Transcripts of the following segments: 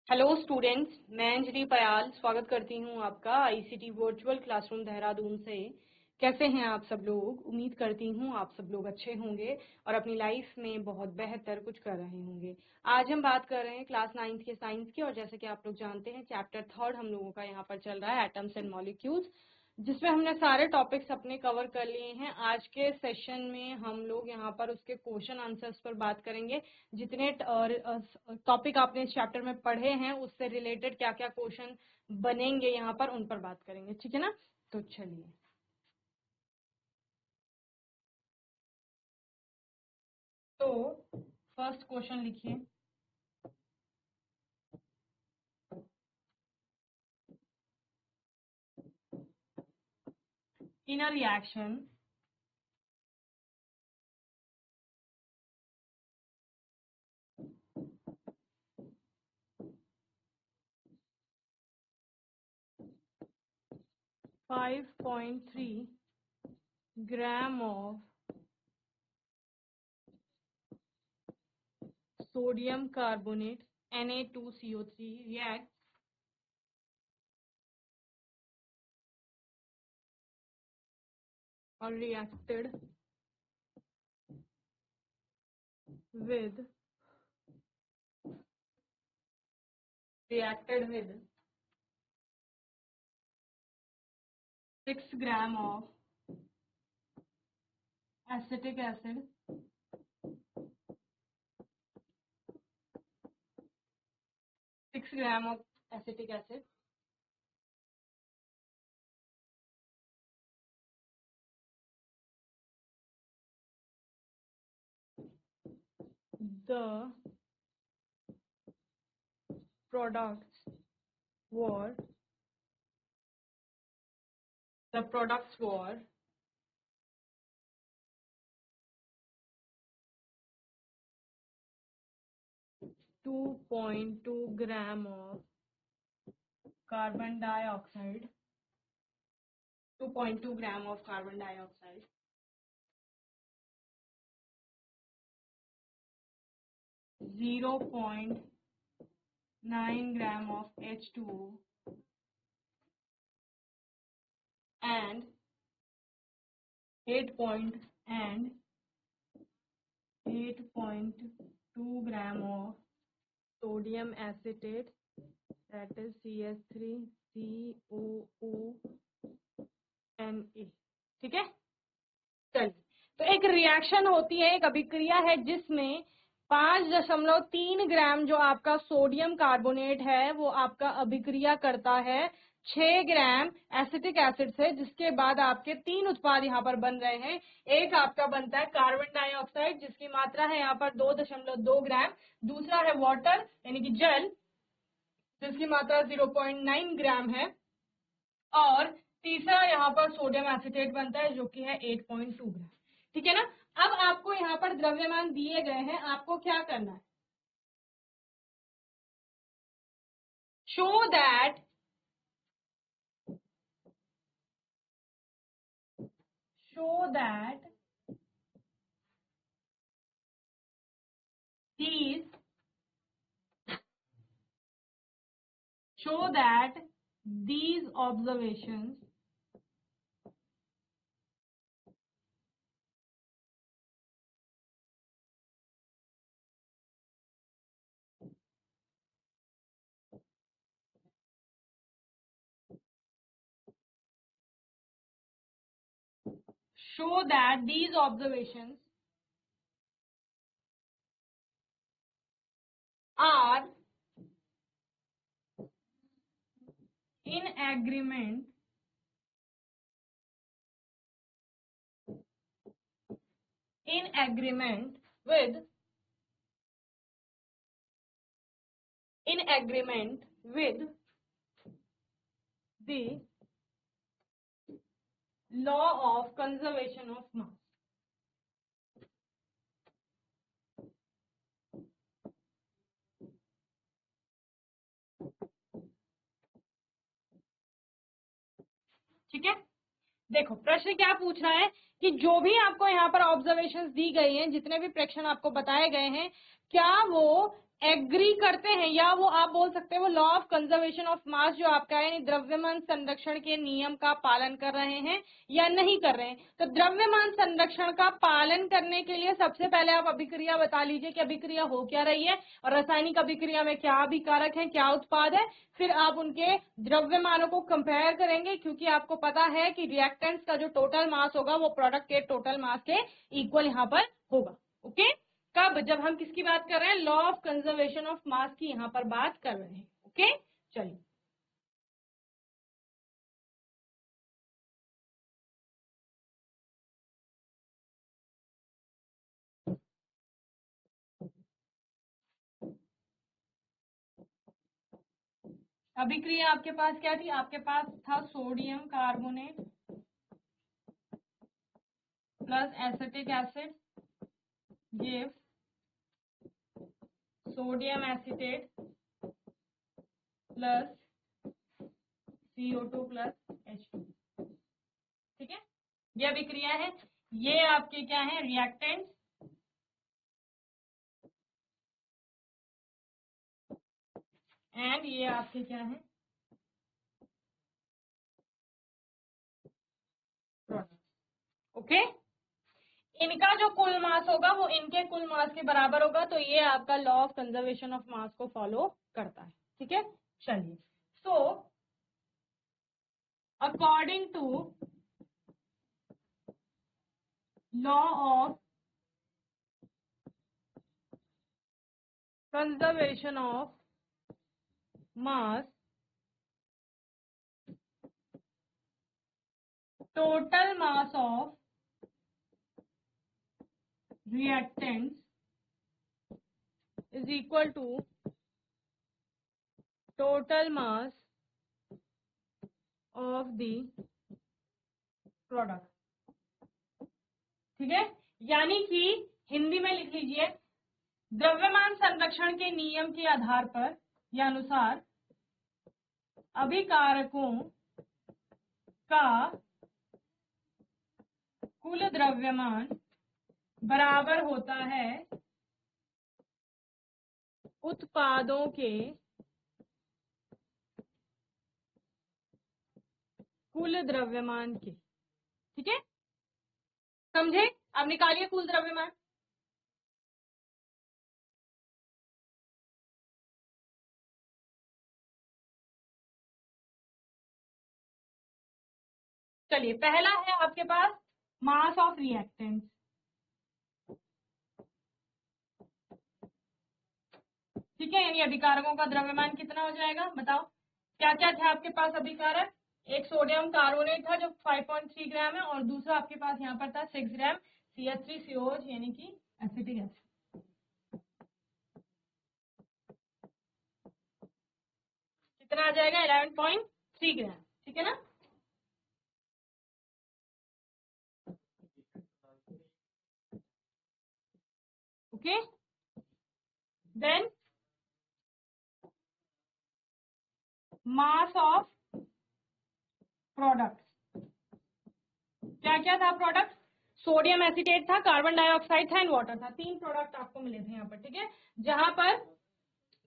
Hello students, मैं अंजलि पयाल स्वागत करती हूँ आपका आईसीटी वर्चुअल क्लासरूम देहरादून से। कैसे हैं आप सब लोग? उम्मीद करती हूँ आप सब लोग अच्छे होंगे और अपनी लाइफ में बहुत बेहतर कुछ कर रहे होंगे। आज हम बात कर रहे हैं क्लास 9th के साइंस की, और जैसे कि आप लोग जानते हैं चैप्टर 3 हम लोगों का यहाँ पर चल रहा है, एटम्स एंड मॉलिक्यूल्स, जिसमें हमने सारे टॉपिक्स अपने कवर कर लिए हैं। आज के सेशन में हम लोग यहाँ पर उसके क्वेश्चन आंसर्स पर बात करेंगे। जितने टॉपिक आपने इस चैप्टर में पढ़े हैं उससे रिलेटेड क्या क्या क्वेश्चन बनेंगे यहाँ पर, उन पर बात करेंगे। ठीक है ना? तो चलिए, तो फर्स्ट क्वेश्चन लिखिए। इन a reaction 5.3 gram of sodium carbonate Na2CO3 reacts or reacted with 6 gram of acetic acid, 6 gram of acetic acid, the products were 2.2 gram of carbon dioxide, 2.2 gram of carbon dioxide, 0.9 gram of H2O, and 8.2 gram of sodium acetate, that is CH3COONA। ठीक है, चलिए। तो एक reaction होती है, एक अभिक्रिया है जिसमें 5.3 ग्राम जो आपका सोडियम कार्बोनेट है वो आपका अभिक्रिया करता है 6 ग्राम एसिटिक एसिड से, जिसके बाद आपके 3 उत्पाद यहाँ पर बन रहे हैं। एक आपका बनता है कार्बन डाइऑक्साइड जिसकी मात्रा है यहाँ पर 2.2 ग्राम, दूसरा है वाटर यानी कि जल जिसकी मात्रा 0.9 ग्राम है, और तीसरा यहाँ पर सोडियम एसिटेट बनता है जो कि है 8.2 ग्राम। ठीक है ना? अब आपको यहाँ पर द्रव्यमान दिए गए हैं, आपको क्या करना है? Show that these observations are in agreement with the law of conservation of mass। ठीक है, देखो प्रश्न क्या पूछ रहा है कि जो भी आपको यहाँ पर ऑब्जर्वेशंस दी गई हैं, जितने भी प्रेक्षण आपको बताए गए हैं, क्या वो एग्री करते हैं, या वो आप बोल सकते हैं वो लॉ ऑफ कंजर्वेशन ऑफ मास जो आपका है, यानी द्रव्यमान संरक्षण के नियम का पालन कर रहे हैं या नहीं कर रहे हैं। तो द्रव्यमान संरक्षण का पालन करने के लिए सबसे पहले आप अभिक्रिया बता लीजिए कि अभिक्रिया हो क्या रही है और रासायनिक अभिक्रिया में क्या अभिकारक है, क्या उत्पाद है। फिर आप उनके द्रव्यमानों को कंपेयर करेंगे, क्योंकि आपको पता है कि रिएक्टेंट्स का जो टोटल मास होगा वो प्रोडक्ट के टोटल मास के इक्वल यहाँ पर होगा। ओके, कब? जब हम किसकी बात कर रहे हैं? लॉ ऑफ कंजर्वेशन ऑफ मास की यहाँ पर बात कर रहे हैं। ओके, चलिए अभिक्रिया आपके पास क्या थी? आपके पास था sodium carbonate plus acetic acid give sodium acetate plus CO2 plus H2। ठीक है, ये अभिक्रिया है। ये आपके क्या है? रिएक्टेंट। एंड ये आपके क्या है? प्रोडक्ट। ओके, इनका जो कुल मास होगा वो इनके कुल मास के बराबर होगा। तो ये आपका law of conservation of mass को फॉलो करता है। ठीक है, चलिए। So according to law of conservation of mass, total mass of reactants is equal to total mass of the product। ठीक है, यानी कि हिंदी में लिख लीजिए, द्रव्यमान संरक्षण के नियम के आधार पर या अनुसार अभिकारकों का कुल द्रव्यमान बराबर होता है उत्पादों के कुल द्रव्यमान के। ठीक है, समझे? अब निकालिए कुल द्रव्यमान। चलिए, पहला है आपके पास मास ऑफ रिएक्टेंट्स। ठीक है, यानी अभिकारकों का द्रव्यमान कितना हो जाएगा? बताओ क्या क्या थे आपके पास अभिकारक? एक सोडियम कार्बोनेट था जो 5.3 ग्राम है, और दूसरा आपके पास यहाँ पर था 6 ग्राम CH3COH यानी कि एसिटिक एसिड। कितना आ जाएगा? 11.3 ग्राम। ठीक है ना? Okay, then mass of product. क्या क्या था प्रोडक्ट? सोडियम एसिटेट था, कार्बन डाइऑक्साइड था एंड वाटर था। 3 प्रोडक्ट आपको मिले थे यहाँ पर। ठीक है, जहां पर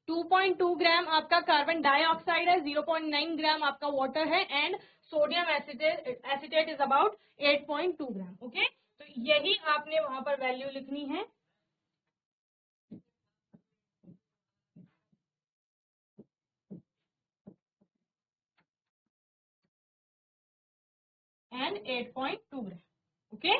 2.2 ग्राम आपका कार्बन डाइऑक्साइड है, 0.9 ग्राम आपका वाटर है and sodium acetate is about 8.2 gram. Okay, तो यही आपने वहां पर वैल्यू लिखनी है। And 8.2 gram. ओके,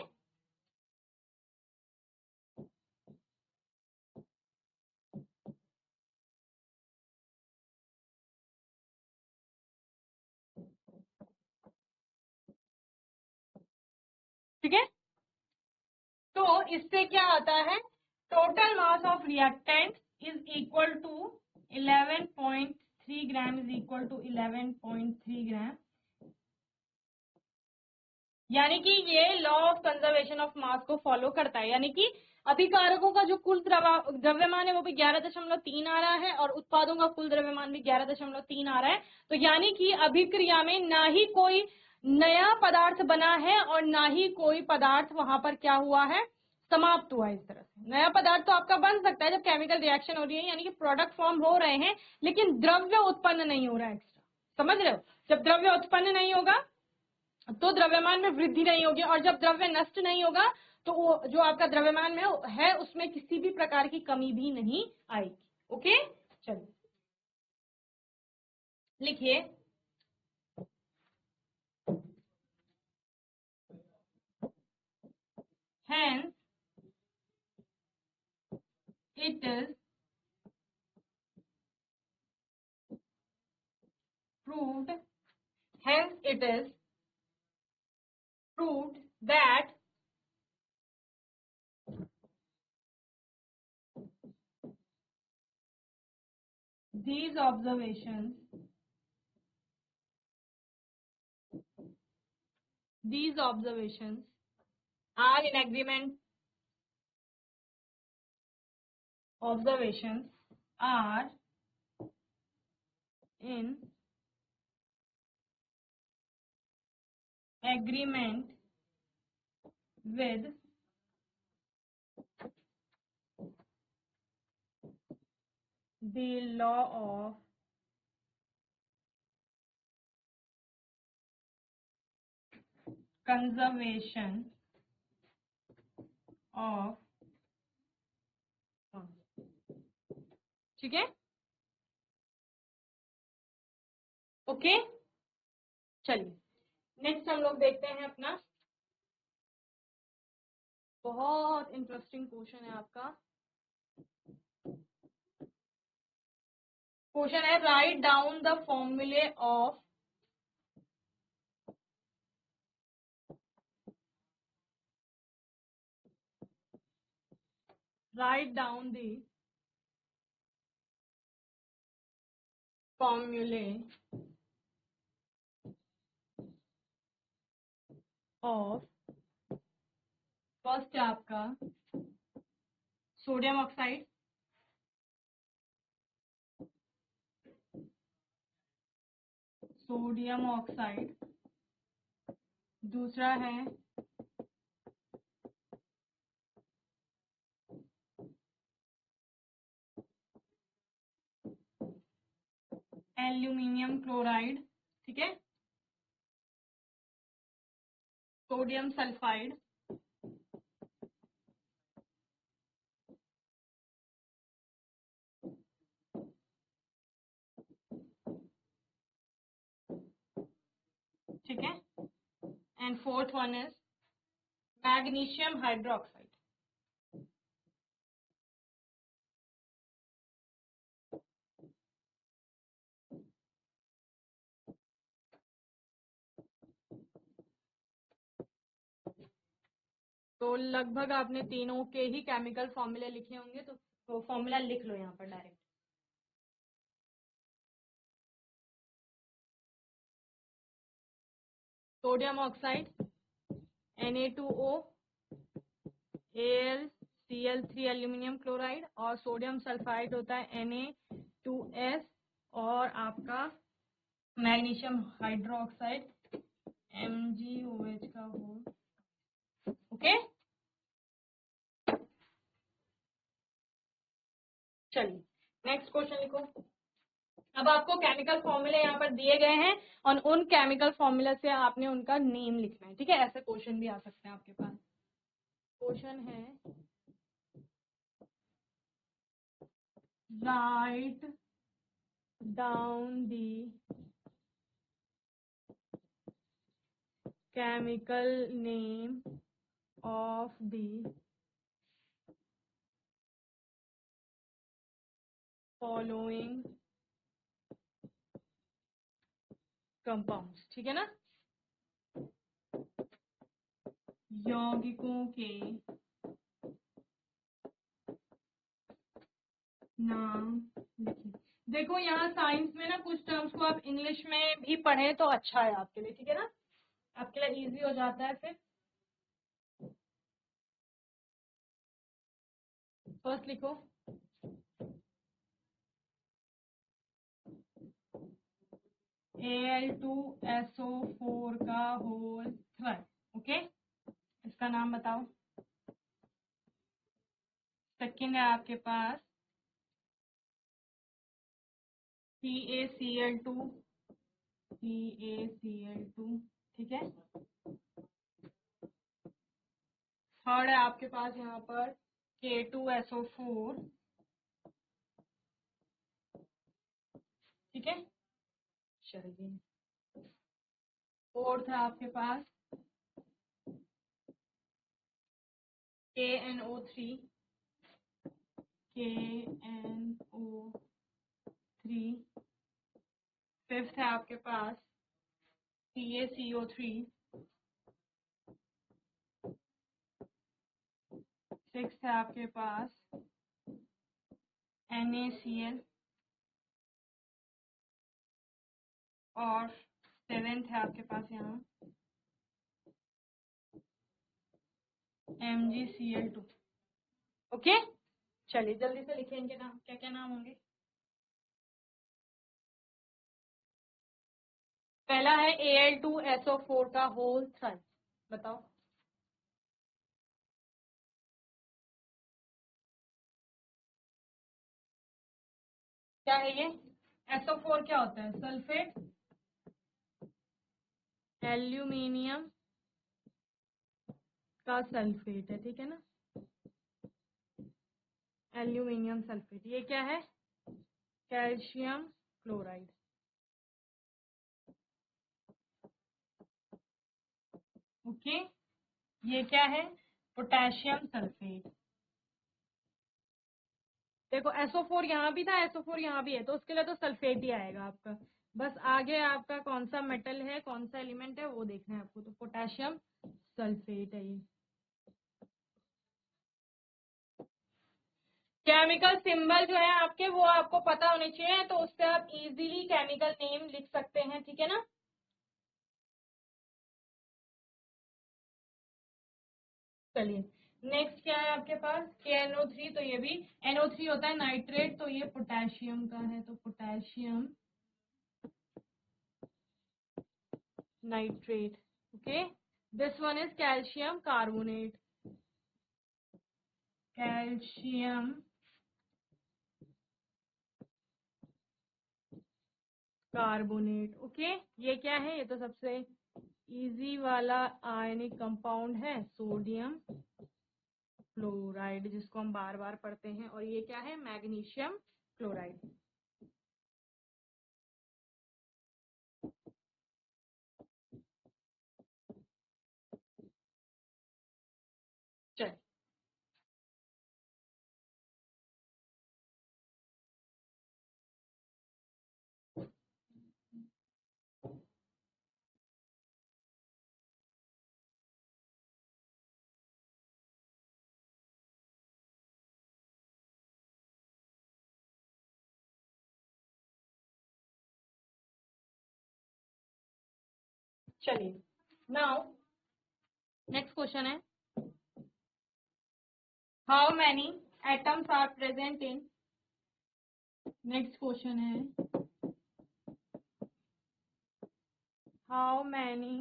ठीक है, तो इससे क्या आता है? Total mass of reactant is equal to 11.3 gram is equal to 11.3 gram. यानी कि ये law of conservation of mass को फॉलो करता है। यानी कि अभिकारकों का जो कुल द्रव्यमान है वो भी 11.3 आ रहा है और उत्पादों का कुल द्रव्यमान भी 11.3 आ रहा है। तो यानी कि अभिक्रिया में ना ही कोई नया पदार्थ बना है और ना ही कोई पदार्थ वहां पर क्या हुआ है? समाप्त हुआ। इस तरह से नया पदार्थ तो आपका बन सकता है जब केमिकल रिएक्शन हो रही है, यानी कि प्रोडक्ट फॉर्म हो रहे हैं, लेकिन द्रव्य उत्पन्न नहीं हो रहा है एक्स्ट्रा। समझ रहे हो? जब द्रव्य उत्पन्न नहीं होगा तो द्रव्यमान में वृद्धि नहीं होगी, और जब द्रव्य नष्ट नहीं होगा तो वो जो आपका द्रव्यमान में है उसमें किसी भी प्रकार की कमी भी नहीं आएगी। ओके, चलिए लिखिए। Hence, it is proved. Hence, it is proved that these observations are in agreement. Observations are in agreement with the law of conservation of. ठीक है, ओके। चलिए नेक्स्ट हम लोग देखते हैं अपना बहुत इंटरेस्टिंग क्वेश्चन है आपका। क्वेश्चन है राइट डाउन द फॉर्मूले of write down the formulae of first है आपका सोडियम ऑक्साइड, दूसरा है एल्यूमिनियम क्लोराइड, ठीक है, सोडियम सल्फाइड, ठीक है, and fourth one is magnesium hydroxide. तो लगभग आपने तीनों के ही केमिकल फॉर्मूले लिखे होंगे, तो फॉर्मूला लिख लो यहाँ पर direct. Sodium oxide Na2O AlCl3 aluminium chloride, और सोडियम सल्फाइड होता है Na2S, और आपका मैग्नीशियम हाइड्रोक्साइड MgOH का होल। ओके, चलिए नेक्स्ट क्वेश्चन लिखो। अब आपको केमिकल फॉर्मूले यहाँ पर दिए गए हैं और उन केमिकल फॉर्मूला से आपने उनका नेम लिखना है, ठीक है। ऐसे क्वेश्चन भी आ सकते हैं आपके पास। क्वेश्चन है write down the chemical name of the following compounds, ठीक है ना। यौगिकों के नाम लिखिए। देखो यहाँ साइंस में ना कुछ टर्म्स को आप इंग्लिश में भी पढ़े तो अच्छा है आपके लिए, ठीक है ना, आपके लिए इजी हो जाता है। फिर फर्स्ट लिखो Al2SO4 का होल थ्राइस। ओके, इसका नाम बताओ। सेकेंड है आपके पास CaCl2, CaCl2, ठीक है। थर्ड है आपके पास यहाँ पर K2SO4, ठीक है। चलिए, फोर्थ है आपके पास KNO3, KNO3। फिफ्थ है आपके पास CaCO3। सिक्स्थ है आपके पास NaCl। और सेवेंथ है आपके पास यहाँ MgCl2। ओके, चलिए जल्दी से लिखें इनके नाम, क्या क्या नाम होंगे। पहला है Al2SO4 का होल थ्राइस, बताओ क्या है ये। SO4 क्या होता है, सल्फेट एल्यूमिनियम का सल्फेट है, ठीक है ना, एल्यूमिनियम सल्फेट। ये क्या है, कैल्शियम क्लोराइड। ओके, ये क्या है, पोटेशियम सल्फेट। देखो SO4 यहाँ भी था, SO4 यहाँ भी है, तो उसके लिए तो सल्फेट ही आएगा आपका। बस आगे आपका कौन सा मेटल है, कौन सा एलिमेंट है वो देखना है आपको, तो पोटेशियम सल्फेट है ये। केमिकल सिंबल जो है आपके वो आपको पता होने चाहिए, तो उससे आप इजीली केमिकल नेम लिख सकते हैं, ठीक है ना। चलिए, नेक्स्ट क्या है आपके पास KNO3, तो ये भी NO3 होता है नाइट्रेट, तो ये पोटेशियम का है, तो potassium nitrate. Okay, this one is calcium carbonate, calcium carbonate. Okay, ये क्या है, ये तो सबसे इजी वाला आयनिक कंपाउंड है, सोडियम क्लोराइड, जिसको हम बार बार पढ़ते हैं। और ये क्या है, मैग्नीशियम क्लोराइड। चलिए, चलिए, नाउ नेक्स्ट क्वेश्चन है, how many atoms are present in. Next question है, how many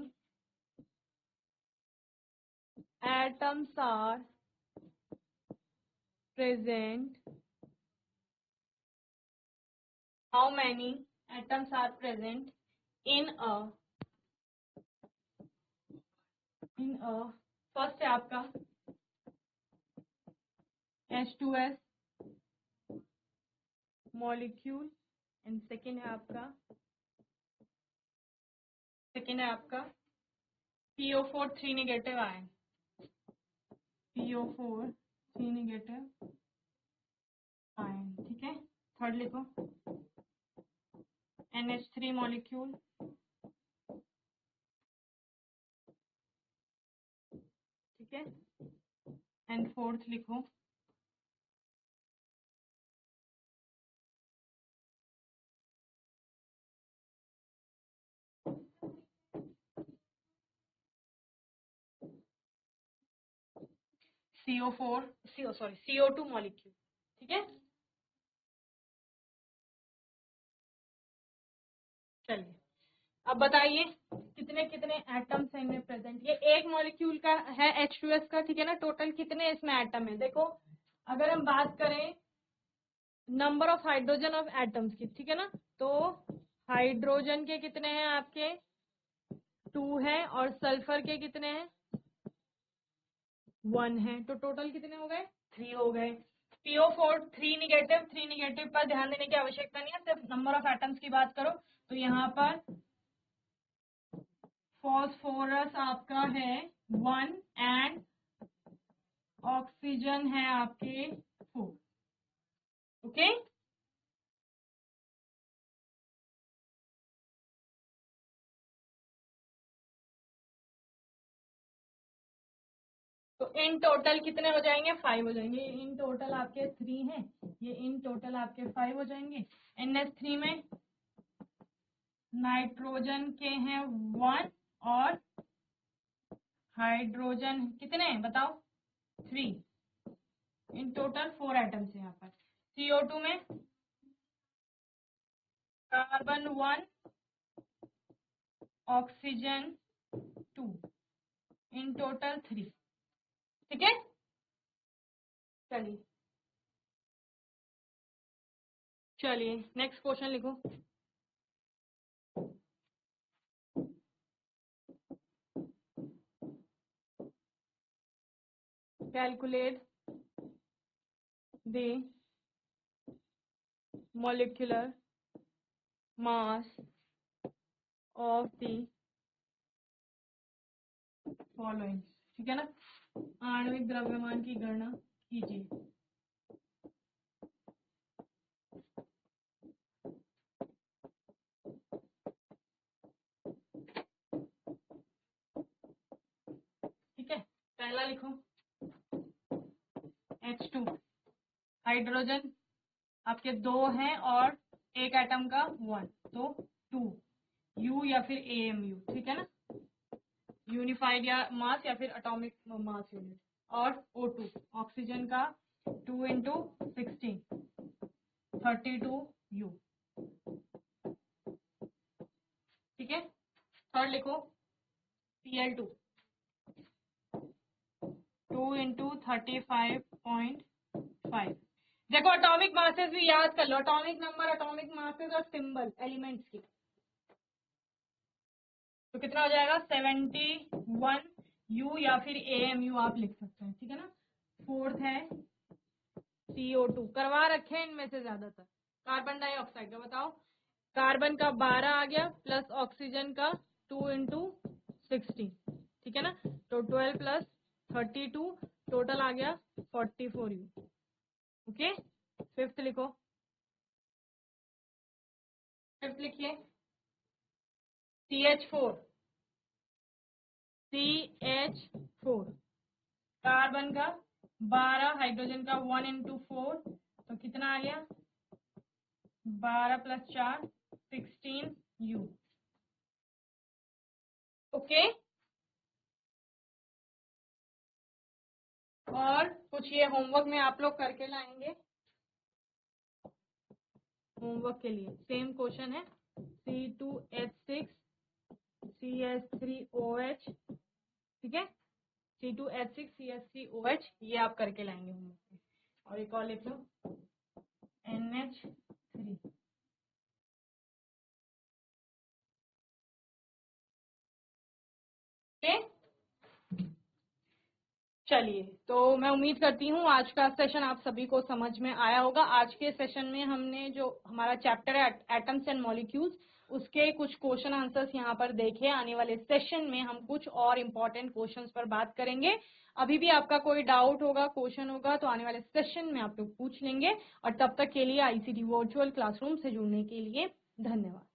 atoms are present, how many atoms are present in a first है आपका H2S मॉलिक्यूल, एंड सेकेंड है आपका PO4 3 negative ion, PO4 3 negative ion, ठीक है। Third लिखो NH3 molecule, ठीक है। एंड फोर्थ लिखो CO2 मॉलिक्यूल, ठीक है। चलिए, अब बताइए कितने कितने एटम्स हैं इनमें प्रेजेंट। ये एक मॉलिक्यूल का है H2S का, ठीक है ना। टोटल कितने इसमें एटम है देखो, अगर हम बात करें number of hydrogen of atoms की, ठीक है ना, तो हाइड्रोजन के कितने हैं आपके 2 है और सल्फर के कितने हैं 1 है, तो टोटल कितने हो गए 3 हो गए। PO4 3 निगेटिव पर ध्यान देने की आवश्यकता नहीं है, सिर्फ नंबर ऑफ एटम्स की बात करो तो यहाँ पर फॉस्फोरस आपका है 1 एंड ऑक्सीजन है आपके 4। ओके, तो इन टोटल कितने हो जाएंगे 5 हो जाएंगे। इन टोटल आपके 3 हैं, ये इन टोटल आपके 5 हो जाएंगे। NH3 में नाइट्रोजन के हैं 1 और हाइड्रोजन कितने हैं बताओ 3, इन टोटल 4 एटम्स है यहाँ पर। CO2 में कार्बन 1 ऑक्सीजन 2, इन टोटल 3। ठीक है, चलिए नेक्स्ट क्वेश्चन लिखो। Calculate the molecular mass of the following, ठीक है ना, आणविक द्रव्यमान की गणना कीजिए। ठीक है, पहला लिखो H2, हाइड्रोजन आपके 2 हैं और एक एटम का 1, तो 2 U या फिर AMU, ठीक है ना, यूनिफाइड या मास या फिर एटॉमिक मास यूनिट। और O2 ऑक्सीजन का 2 इंटू 16 32U। ठीक है, थर्ड लिखो Cl2 2 इंटू 35.5। देखो एटॉमिक मासेस भी याद कर लो, एटॉमिक नंबर, एटॉमिक मासेस और सिंबल एलिमेंट्स की, तो कितना हो जाएगा 71U या फिर AMU आप लिख सकते हैं। ठीक है ना, फोर्थ है CO2, करवा रखे हैं इनमें से ज्यादातर। कार्बन डाइऑक्साइड का बताओ, कार्बन का 12 आ गया प्लस ऑक्सीजन का 2 इंटू 16, ठीक है ना, तो 12 प्लस 32 टोटल आ गया 44U। ओके, फिफ्थ लिखो, फिफ्थ लिखिए CH4 कार्बन का 12 हाइड्रोजन का 1 इंटू 4, तो कितना आ गया 12 प्लस 4 16U। ओके, और कुछ ये होमवर्क में आप लोग करके लाएंगे। होमवर्क के लिए सेम क्वेश्चन है, C2H6 CH3OH, ठीक है, C2H6 CH3OH, ये आप करके लाएंगे होमवर्क में। और एक और लिख लो NH3। ओके, चलिए, तो मैं उम्मीद करती हूँ आज का सेशन आप सभी को समझ में आया होगा। आज के सेशन में हमने जो हमारा चैप्टर है एटम्स एंड मॉलिक्यूल्स, उसके कुछ क्वेश्चन आंसर्स यहाँ पर देखे। आने वाले सेशन में हम कुछ और इम्पोर्टेंट क्वेश्चंस पर बात करेंगे। अभी भी आपका कोई डाउट होगा, क्वेश्चन होगा, तो आने वाले सेशन में आप लोग पूछ लेंगे। और तब तक के लिए ICT वर्चुअल क्लासरूम से जुड़ने के लिए धन्यवाद।